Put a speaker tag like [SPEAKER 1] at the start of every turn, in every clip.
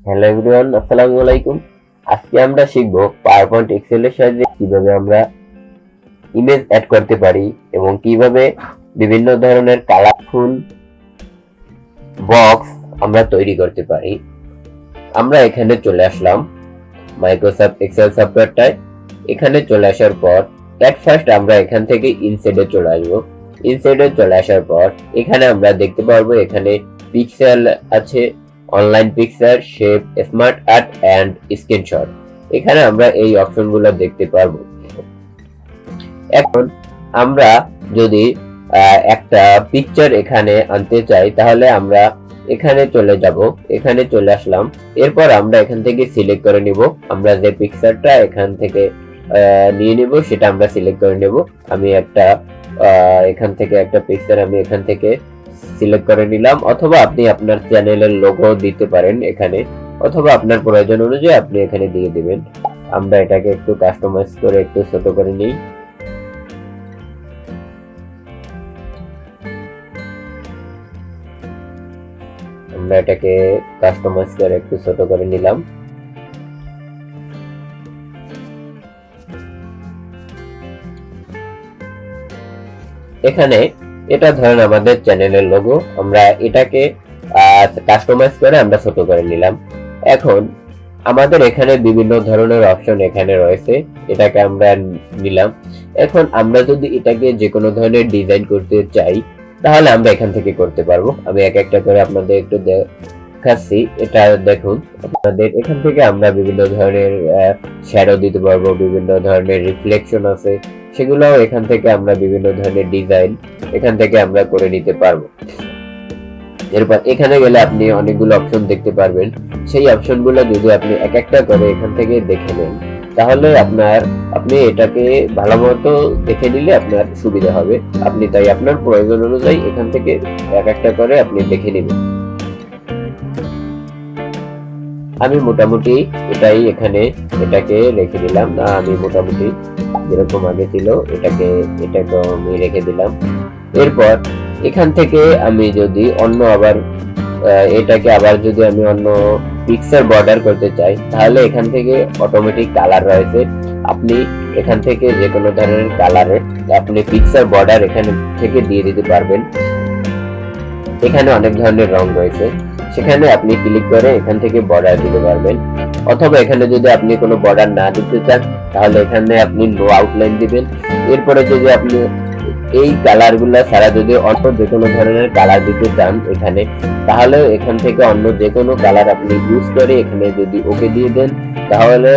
[SPEAKER 1] Hello everyone, আসসালামু আলাইকুম। আজকে আমরা শিখব পাওয়ারপয়েন্ট এক্সেল এর সাহায্যে কিভাবে আমরা ইমেজ অ্যাড করতে পারি এবং কিভাবে বিভিন্ন ধরনের কালারফুল বক্স আমরা তৈরি করতে পারি। আমরা এখানে চলে আসলাম মাইক্রোসফট এক্সেল সফটওয়্যারটায়। এখানে চলে আসার পর এট ফার্স্ট আমরা এখান থেকে ইনসাইডে চলে আসবো। ইনসাইডে চলে আসার পর এখানে আমরা দেখতে পারবো এখানে পিক্সেল আছে, online picture, shape, smart art and screenshot. এখানে আমরা এই অপশনগুলো দেখতে পারবো। এখন আমরা যদি একটা পিকচার এখানে আনতে চাই তাহলে আমরা এখানে চলে যাব। এখানে চলে আসলাম। এরপর আমরা এখান থেকে সিলেক্ট করে নিব। আমরা যে পিকচারটা এখান থেকে নিয়ে নিব সেটা আমরা সিলেক্ট করে নেব। আমি এখান থেকে একটা পিকচার আমি এখান থেকে সিলেক্ট করে নিলাম, অথবা আপনি আপনার চ্যানেলের লোগো দিতে পারেন এখানে, অথবা আপনার প্রয়োজন অনুযায়ী আপনি এখানে দিয়ে দিবেন। আমরা এটাকে একটু কাস্টমাইজ করে একটু ছোট করে নিই। আমরা এটাকে কাস্টমাইজ করে একটু ছোট করে নিলাম। এখানে এটা ধরেন আমাদের চ্যানেলের লোগো, আমরা এটাকে কাস্টমাইজ করে আমরা ছোট করে নিলাম। এখন আমাদের এখানে বিভিন্ন ধরনের অপশন এখানে রয়েছে, এটাকে আমরা নিলাম। এখন আমরা যদি এটাকে যে কোনো ধরনের ডিজাইন করতে চাই তাহলে আমরা এখান থেকে করতে পারবো। আমি এক একটা করে আপনাদের একটু দেখাচ্ছি। এটা দেখুন, আপনাদের এখান থেকে আমরা বিভিন্ন ধরনের শ্যাডো দিতে পারবো, বিভিন্ন ধরনের রিফ্লেকশন আছে, সেগুলোও এখান থেকে আমরা বিভিন্ন ধরনের ডিজাইন এখান থেকে আমরা করে নিতে পারবো। এরপর এখানে গেলে আপনি অনেকগুলো অপশন দেখতে পারবেন। সেই অপশনগুলো যদি আপনি এক একটা করে এখান থেকে দেখে নেন তাহলে আপনি এটাকে ভালো মতো দেখে নিলে আপনার সুবিধা হবে। আপনি তাই আপনার প্রয়োজন অনুযায়ী এখান থেকে এক একটা করে আপনি দেখে নেবেন। আমি মোটামুটি এটাকে রেখে দিলাম না, আমি মোটামুটি যেরকম আগে ছিল এটাকে আমি রেখে দিলাম। এরপর এখান থেকে আমি যদি এটাকে আবার যদি আমি অন্য পিকচার বর্ডার করতে চাই তাহলে এখান থেকে অটোমেটিক কালার রয়েছে। আপনি এখান থেকে যে কোনো ধরনের কালারের আপনি পিকচার বর্ডার এখান থেকে দিয়ে দিতে পারবেন। এখানে অনেক ধরনের রং রয়েছে, সেখানে আপনি ক্লিক করে এখান থেকে বর্ডার দিতে পারবেন। অথবা এখানে যদি আপনি কোনো বর্ডার না দিতে চান তাহলে এখানে আপনি নো আউটলাইন দিবেন। এরপরে যদি আপনি এই কালারগুলো ছাড়া যদি অন্য যে কোনো ধরনের কালার দিতে চান এখানে, তাহলে এখান থেকে অন্য যে কোনো কালার আপনি ইউজ করে এখানে যদি ওকে দিয়ে দেন তাহলে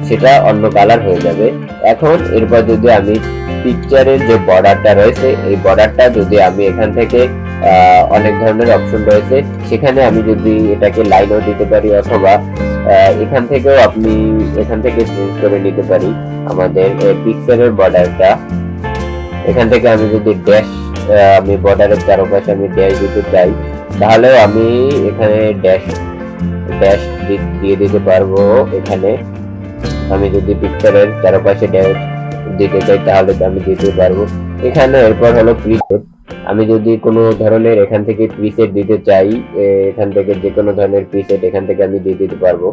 [SPEAKER 1] সেটা অন্য কালার হয়ে যাবে। এখন এরপর যদি আমি পিকচারের যে বর্ডারটা রয়েছে এই বর্ডারটা যদি আমি এখান থেকে অনেক ধরনের অপশন রয়েছে, সেখানে আমি যদি এটাকে লাইনও দিতে পারি, অথবা এখান থেকেও আপনি এখান থেকে চেঞ্জ করে নিতে পারি আমাদের পিকচারের বর্ডারটা। এখান থেকে আমি যদি আমি বর্ডারের চারপাশে আমি ড্যাশ দিতে চাই তাহলেও আমি এখানে ড্যাশ দিয়ে দিতে পারবো। এখানে আমি যদি পিকচারের চারপাশে ড্যাশ দিতে চাই তাহলে আমি দিতে পারবো। এখানে এরপর হলো প্রিসেট। আমি যদি কোনো ধরনের এখান থেকে প্রিসেট দিতে চাই, এখান থেকে যে কোনো ধরনের প্রিসেট এখান থেকে আমি দিয়ে দিতে পারবো।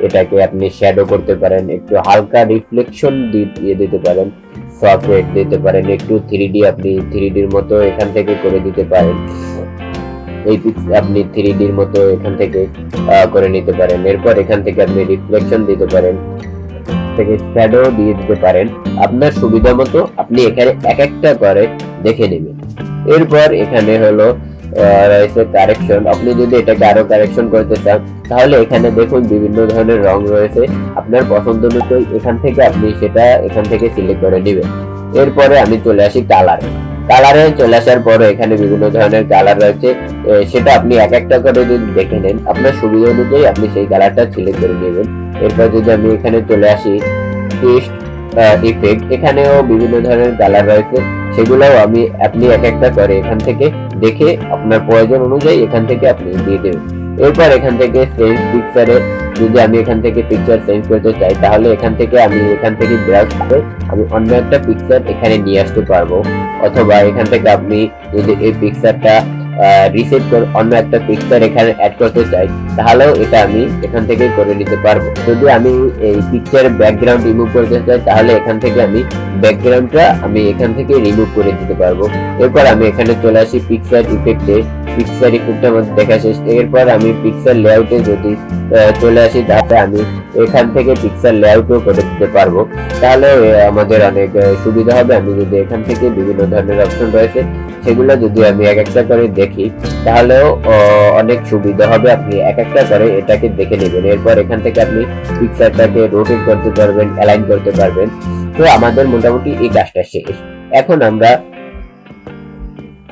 [SPEAKER 1] এটাকে আপনি শ্যাডো করতে পারেন, একটু হালকা রিফ্লেকশন দিয়ে দিতে পারেন, সফট দিতে পারেন, একটু 3D আপনি 3Dর মতো এখান থেকে করে দিতে পারেন। আপনি 3Dর মতো এখান থেকে করে নিতে পারেন। এরপর এখান থেকে আপনি রিফ্লেকশন দিতে পারেন, থেকে শ্যাডো দিয়ে দিতে পারেন। আপনার সুবিধা মতো আপনি এখানে এক একটা করে দেখে নেবেন। এরপর এখানে হলো রয়েছে কারেকশন। আপনি যদি এটাকে আরো কারেকশন করতে চান তাহলে এখানে দেখুন বিভিন্ন ধরনের রং রয়েছে, আপনার পছন্দ অনুযায়ী এখান থেকে আপনি সেটা এখান থেকে সিলেক্ট করে নেবেন। এরপরে আমি চলে আসি কালারে চলে আসার পরে এখানে বিভিন্ন ধরনের কালার রয়েছে, সেটা আপনি এক একটা করে যদি দেখে নেন আপনার সুবিধা অনুযায়ী আপনি সেই কালারটা সিলেক্ট করে নেবেন। এরপর যদি আমি এখানে চলে আসি টেক্সট ইফেক্ট, এখানেও বিভিন্ন ধরনের কালার রয়েছে, সেগুলোও আপনি এক একটা করে এখান থেকে দেখে আপনার প্রয়োজন অনুযায়ী এখান থেকে আপনি দিয়ে দেবেন। এরপর এখান থেকে চেঞ্জ পিকচারে যদি আমি এখান থেকে পিকচার চেঞ্জ করতে চাই তাহলে এখান থেকে ব্রাউজ করে আমি অন্য একটা পিকচার এখানে নিয়ে আসতে পারবো। অথবা এখান থেকে আপনি যদি এই পিকচারটা রিসেট করে অন্য একটা পিকচার এখানে অ্যাড করতে চাই, তাহলেও এটা আমি এখান থেকে করে নিতে পারবো। যদি আমি এই পিকচারের ব্যাকগ্রাউন্ড রিমুভ করতে চাই, তাহলে এখান থেকে আমি ব্যাকগ্রাউন্ডটা আমি এখান থেকে রিমুভ করে দিতে পারবো। এরপর আমি এখানে চলে আসি পিকচার ইফেক্টে। পিকচার ইফেক্টের মধ্যে দেখা শেষ। এরপর আমি পিকচার লেআউটে যদি চলে আসি, তাহলে আমি এখান থেকে পিকচার লেআউটও করে দিতে পারবো। তাহলে আমাদের অনেক সুবিধা হবে। আমি যদি এখান থেকে বিভিন্ন ধরনের অপশন রয়েছে সেগুলো যদি আমি এক একটা করে দেখি, তাহলেও অনেক সুবিধা হবে। আপনি এক একটা করে এটাকে দেখে নেবেন। এরপর এখান থেকে আপনি পিকচারটাকে রোটেট করতে পারবেন, অ্যালাইন করতে পারবেন। তো আমাদের মোটামুটি এই কাজটা শেষ। এখন আমরা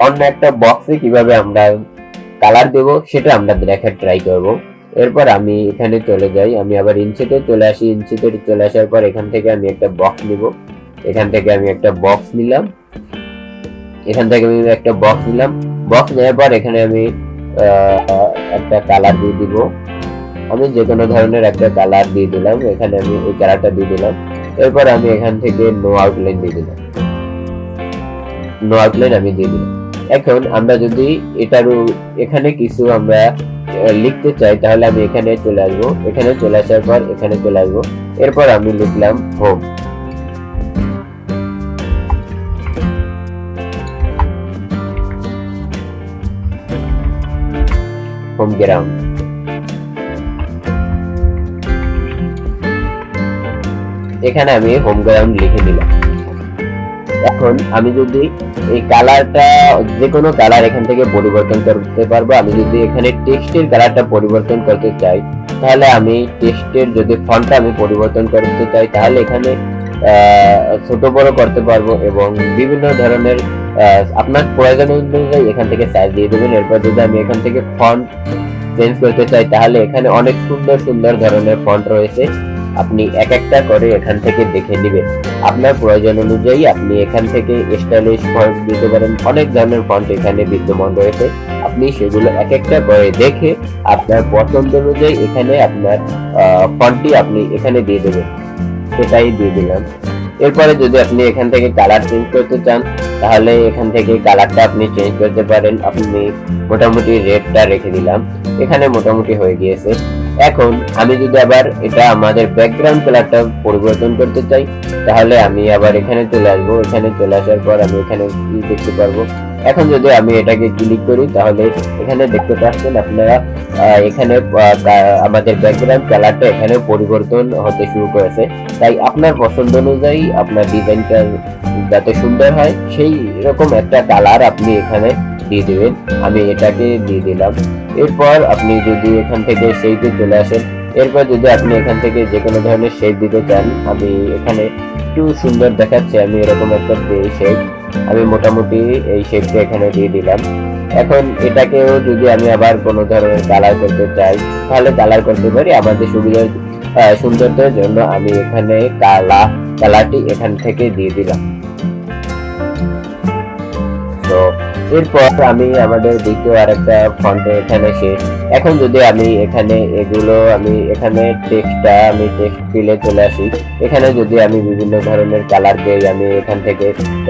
[SPEAKER 1] অন্য একটা বক্সে কিভাবে আমরা কালার দেব সেটা আমরা দেখার ট্রাই করব। এরপর আমি এখানে চলে যাই, আমি আবার ইনসেটে চলে আসি। ইনসেটে চলে আসার পর এখান থেকে আমি একটা বক্স নিব। এখান থেকে আমি একটা বক্স নিলাম। বক্স নেওয়ার পর এখানে আমি একটা কালার দিয়ে দিব। আমি যে কোনো ধরনের একটা কালার দিয়ে দিলাম। এখানে আমি এই কালারটা দিয়ে দিলাম। এরপর আমি এখান থেকে নো আউটলাইন দিয়ে দিলাম। আমি দিয়ে দিলাম। এখন আমরা যদি এখানে কিছু আমরা লিখতে চাই, তাহলে আমি এখানে চলে আসবো। এখানে চলে আসার পর এখানে চলে আসবো। এরপর আমি লিখলাম হোম গ্রাউন্ড। এখানে আমি হোম গ্রাউন্ড লিখে দিলাম। এখন আমি যদি এই কালারটা যে কোনো কালার এখান থেকে পরিবর্তন করতে পারবো। আমি যদি এখানে টেক্সটের কালারটা পরিবর্তন করতে চাই, তাহলে আমি টেক্সটের যদি ফন্টটা আমি পরিবর্তন করতে চাই, তাহলে এখানে ছোট বড় করতে পারবো এবং বিভিন্ন ধরনের আপনার প্রয়োজন অনুযায়ী এখান থেকে সাইজ দিয়ে দেবেন। এরপর যদি আমি এখান থেকে ফন্ট চেঞ্জ করতে চাই, তাহলে এখানে অনেক সুন্দর সুন্দর ধরনের ফন্ট রয়েছে। আপনি এক একটা করে এখান থেকে দেখে নেবেন। আপনার প্রয়োজন অনুযায়ী আপনি এখান থেকে স্টাইলিশ ফন্ট দিতে পারেন। অনেক ধরনের ফন্ট এখানে বিদ্যমান রয়েছে। আপনি সেগুলো এক একটা করে দেখে আপনার পছন্দ অনুযায়ী এখানে আপনার ফন্টটি আপনি এখানে দিয়ে দেবেন। সেটাই দিয়ে দিলাম। এরপরে যদি আপনি এখান থেকে কালার চেঞ্জ করতে চান, তাহলে এখান থেকে কালারটা আপনি চেঞ্জ করতে পারেন। আপনি মোটামুটি রেডটা রেখে দিলাম। এখানে মোটামুটি হয়ে গিয়েছে। এখন আমি যদি আবার এটা আমাদের ব্যাকগ্রাউন্ড কালারটা পরিবর্তন করতে চাই, তাহলে আমি আবার এখানে চলে আসবো। এখানে চলে আসার পর আমি এখানে কি দেখতে পারবো। এখন যদি আমি এটাকে ক্লিক করি, তাহলে এখানে দেখতে পাচ্ছেন আপনারা এখানে আমাদের ব্যাকগ্রাউন্ড কালারটা এখানে পরিবর্তন হতে শুরু করেছে। তাই আপনার পছন্দ অনুযায়ী আপনার ডিজাইনটা যাতে সুন্দর হয় সেই রকম একটা কালার আপনি এখানে দিয়ে দিবেন। আমি এটাকে দিয়ে দিলাম। এরপর আপনি যদি এখান থেকে শেপে চলে আসেন, এরপর যদি আপনি এখান থেকে যে কোনো ধরনের শেপ দিতে চান, আমি এখানে একটু সুন্দর দেখাচ্ছে, আমি এরকম একটা শেপ আমি মোটামুটি এই শেপটা এখানে দিয়ে দিলাম। এখন এটাকেও যদি আমি আবার কোনো ধরনের কালার করতে চাই, তাহলে কালার করতে পারি। আমাদের সৌন্দর্যের জন্য আমি এখানে কালারটি এখান থেকে দিয়ে দিলাম। তো এরপর আমি আমাদের দ্বিতীয় আরেকটা ফন্টে এখানে শেষ। এখন যদি আমি এখানে আমি এখানে টেক্সট ফিলে চলে আসি, এখানে যদি আমি বিভিন্ন ধরনের কালার দেই, আমি এখান থেকে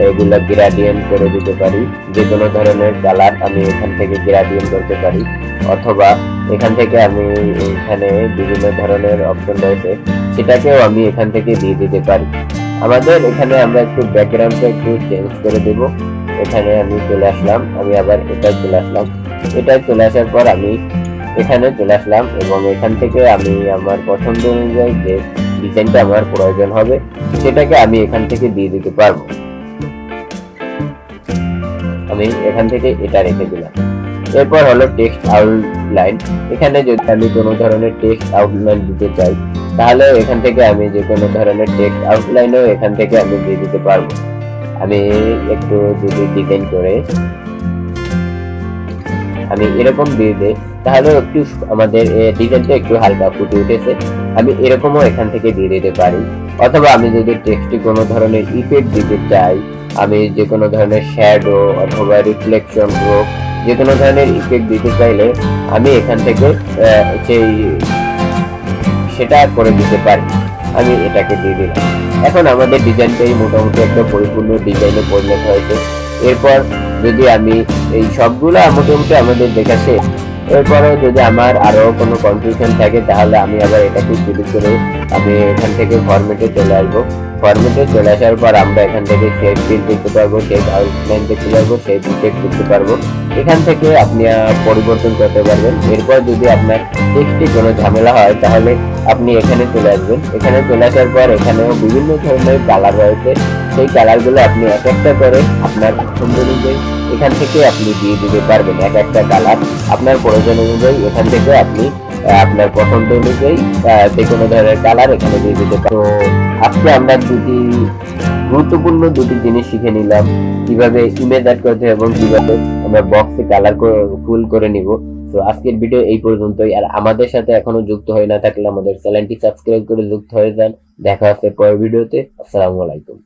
[SPEAKER 1] এগুলো গ্রেডিয়েন্ট করে দিতে পারি। যে কোনো ধরনের কালার আমি এখান থেকে গ্রেডিয়েন্ট করতে পারি, অথবা এখান থেকে আমি এখানে বিভিন্ন ধরনের অপশন রয়েছে সেটাকেও আমি এখান থেকে দিয়ে দিতে পারি। আমাদের এখানে আমরা একটু ব্যাকগ্রাউন্ডটা একটু চেঞ্জ করে দেব। এখানে আমি চলে আসলাম। আমি আবার এটা চলে আসার পর আমি এখানে চলে আসলাম এবং এখান থেকে আমি আমার পছন্দ অনুযায়ী যে ডিজাইনটা আমার প্রয়োজন হবে সেটাকে আমি এখান থেকে দিয়ে দিতে পারবো। আমি এখান থেকে এটা রেখে দিলাম। এরপর হলো টেক্সট আউটলাইন। এখানে যদি আমি কোনো ধরনের টেক্সট আউটলাইন দিতে চাই, তাহলে এখান থেকে আমি যে কোনো ধরনের টেক্সট আউটলাইনও এখান থেকে আমি দিয়ে দিতে পারবো। আমি একটু যদি ডিজাইন করে আমি এরকম দিয়ে দিই, তাহলে একটু আমাদের ডিজাইনটা একটু হালকা ফুটে উঠেছে। আমি এরকমও এখান থেকে দিয়ে দিতে পারি। অথবা আমি যদি টেক্সটে কোনো ধরনের ইফেক্ট দিতে চাই, আমি যে কোনো ধরনের শ্যাডো অথবা রিফ্লেকশন হোক, যে কোনো ধরনের ইফেক্ট দিতে চাইলে আমি এখান থেকে সেটা করে দিতে পারি। আমি এটাকে দিয়ে দিলাম। এখন আমাদের ডিজাইনটাই মোটামুটি একটা পরিপূর্ণ ডিজাইনে পরিণত হয়েছে। এরপর যদি আমি এই সবগুলো মোটামুটি আমাদের দেখা শেষ। এরপরে যদি আমার আরো কোনো কনফিউশন থাকে তাহলে আমি আবার এটাকে ক্লিক করে আমি এখান থেকে ফরম্যাটে চলে আসবো। ফরম্যাটে চলে আসার পর আমরা এখান থেকে শেপ ফিল করতে পারবো, শেপ আউটলাইন দেখতে পারবো, শেপ ইফেক্ট করতে পারবো। এখান থেকে আপনি পরিবর্তন করতে পারবেন। এরপর যদি আপনার টেক্সটে কোনো ঝামেলা হয় তাহলে আপনি এখানে চলে আসবেন। এখানে চলে আসার পর এখানেও বিভিন্ন ধরনের কালার রয়েছে, সেই কালারগুলো আপনি এক একটা করে আপনার পছন্দ অনুযায়ী এখান থেকে আপনি দিয়ে দিতে পারবেন। এক একটা কালার আপনার প্রয়োজন অনুযায়ী এখান থেকে আপনি আপনার পছন্দ অনুযায়ী যে কোনো ধরনের কালার এখানে দিয়ে দিতে পারেন। তো আজকে আমরা গুরুত্বপূর্ণ দুটি জিনিস শিখে নিলাম, কিভাবে ইমেজ অ্যাড করতে এবং কিভাবে আমরা বক্সে কালার ফুল করে নিব। তো আজকের ভিডিও এই পর্যন্তই। আর আমাদের সাথে এখনো যুক্ত হয়ে না থাকলে আমাদের চ্যানেলটি সাবস্ক্রাইব করে যুক্ত হয়ে যান। দেখা হচ্ছে পরের ভিডিওতে। আসসালামু আলাইকুম।